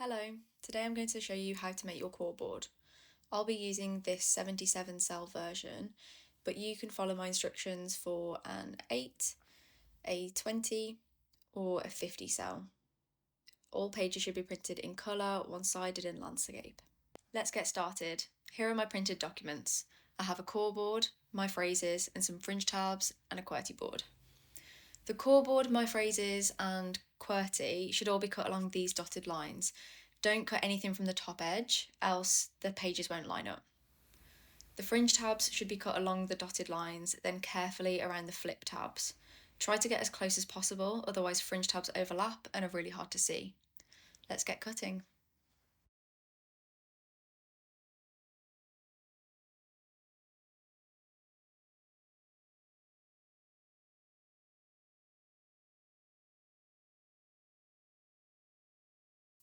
Hello, today I'm going to show you how to make your coreboard. I'll be using this 77 cell version, but you can follow my instructions for an 8, a 20, or a 50 cell. All pages should be printed in colour, one-sided and landscape. Let's get started. Here are my printed documents. I have a coreboard, my phrases, and some fringe tabs, and a QWERTY board. The coreboard, my phrases, and QWERTY should all be cut along these dotted lines. Don't cut anything from the top edge, else the pages won't line up. The fringe tabs should be cut along the dotted lines, then carefully around the flip tabs. Try to get as close as possible, otherwise fringe tabs overlap and are really hard to see. Let's get cutting.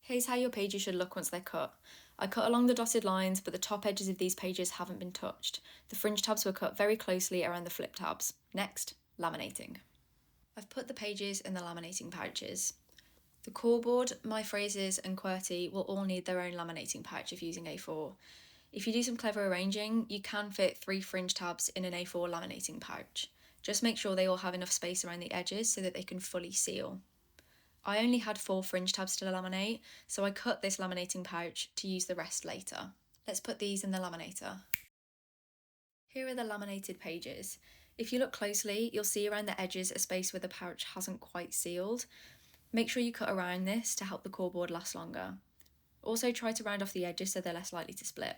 Here's how your pages should look once they're cut. I cut along the dotted lines, but the top edges of these pages haven't been touched. The fringe tabs were cut very closely around the flip tabs. Next, laminating. I've put the pages in the laminating pouches. The coreboard, my phrases, and QWERTY will all need their own laminating pouch if using A4. If you do some clever arranging, you can fit 3 fringe tabs in an A4 laminating pouch. Just make sure they all have enough space around the edges so that they can fully seal. I only had 4 fringe tabs to laminate, so I cut this laminating pouch to use the rest later. Let's put these in the laminator. Here are the laminated pages. If you look closely, you'll see around the edges a space where the pouch hasn't quite sealed. Make sure you cut around this to help the coreboard last longer. Also try to round off the edges so they're less likely to split.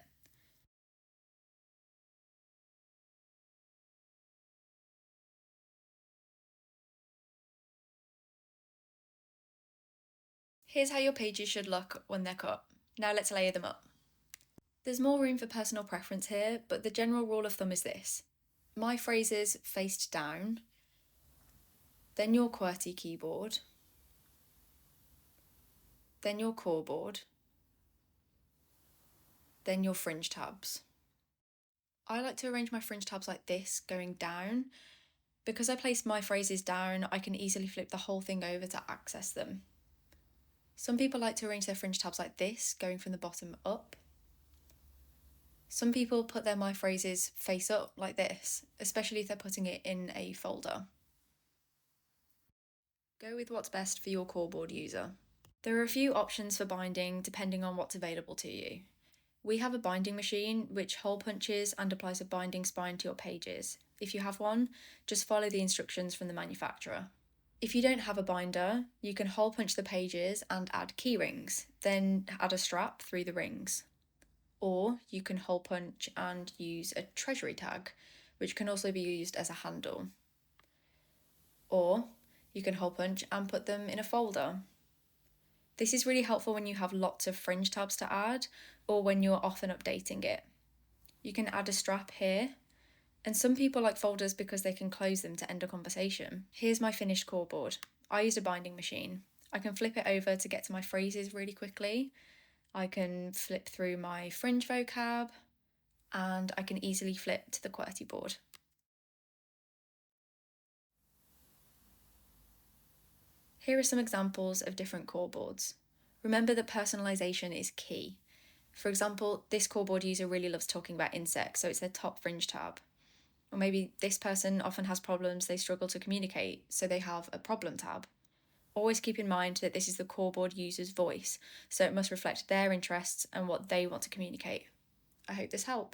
Here's how your pages should look when they're cut. Now let's layer them up. There's more room for personal preference here, but the general rule of thumb is this. My phrases faced down, then your QWERTY keyboard, then your coreboard, then your fringe tabs. I like to arrange my fringe tabs like this, going down. Because I placed my phrases down, I can easily flip the whole thing over to access them. Some people like to arrange their fringe tabs like this, going from the bottom up. Some people put their my phrases face up like this, especially if they're putting it in a folder. Go with what's best for your coreboard user. There are a few options for binding depending on what's available to you. We have a binding machine which hole punches and applies a binding spine to your pages. If you have one, just follow the instructions from the manufacturer. If you don't have a binder, you can hole punch the pages and add key rings, then add a strap through the rings. Or you can hole punch and use a treasury tag, which can also be used as a handle. Or you can hole punch and put them in a folder. This is really helpful when you have lots of fringe tabs to add or when you're often updating it. You can add a strap here, and some people like folders because they can close them to end a conversation. Here's my finished coreboard. I used a binding machine. I can flip it over to get to my phrases really quickly. I can flip through my fringe vocab, and I can easily flip to the QWERTY board. Here are some examples of different coreboards. Remember that personalisation is key. For example, this coreboard user really loves talking about insects, so it's their top fringe tab. Or maybe this person often has problems they struggle to communicate, so they have a problem tab. Always keep in mind that this is the coreboard user's voice, so it must reflect their interests and what they want to communicate. I hope this helped.